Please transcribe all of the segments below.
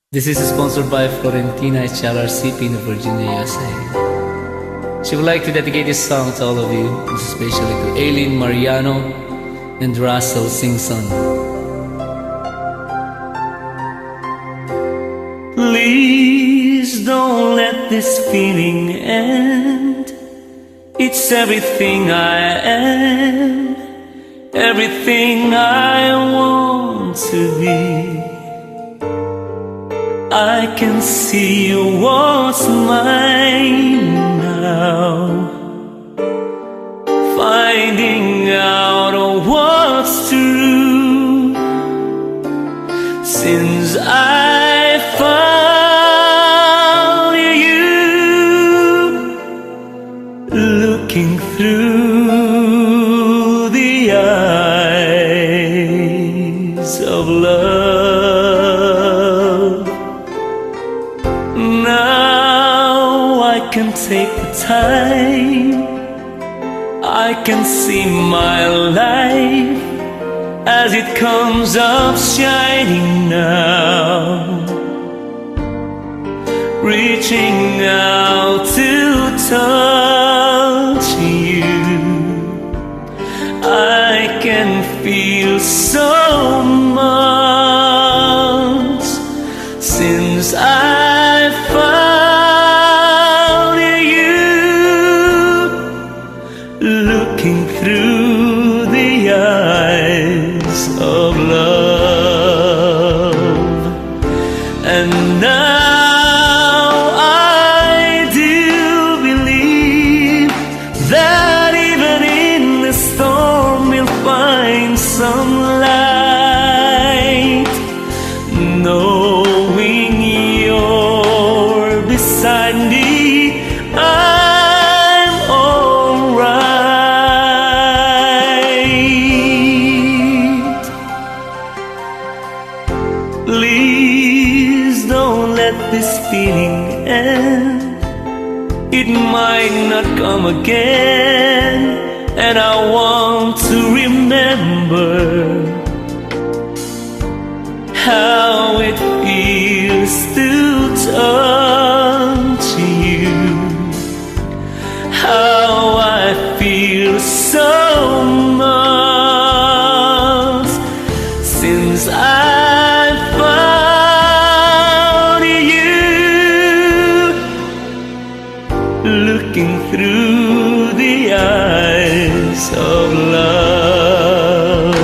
This is sponsored by Florentina HLRCP in Virginia, USA. She would like to dedicate this song to all of you, especially to Aileen Mariano and Russell Singson. Please don't let this feeling end. It's everything I am, everything I want to be. I can see what's mine now, finding out what's true. Since I found you, looking through the eyes of love, now I can take the time, I can see my life as it comes up shining now, reaching out to touch you. I can feel so much since I found you, looking through the eyes of love. And now I do believe that even in the storm we'll find some light, knowing you're beside me, I'm alright. Please don't let this feeling end. It might not come again, and I want to remember how it feels to touch you, how I feel so much since I found you, looking through the eyes of love.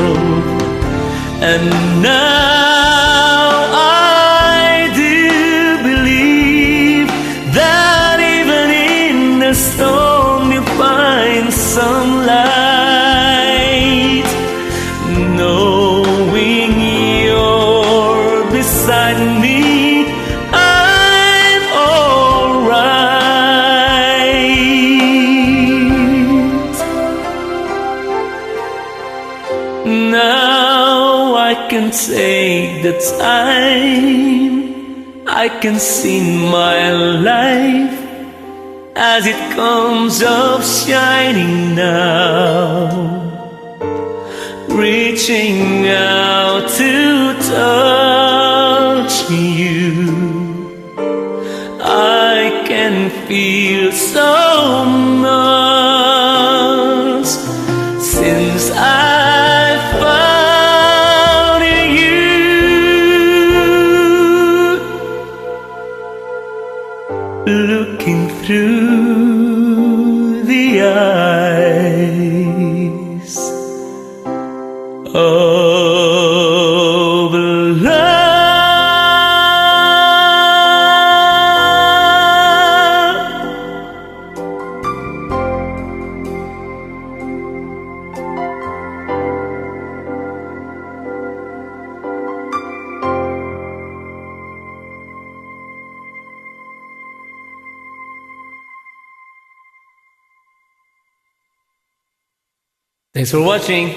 And now I do believe that even in the storm you'll find some light, knowing you're beside me, I'm alright. Now I can take the time, I can see my life as it comes up shining now, reaching out to touch you. I can feel so much since I found you, looking through the eyes of love. Thanks for watching.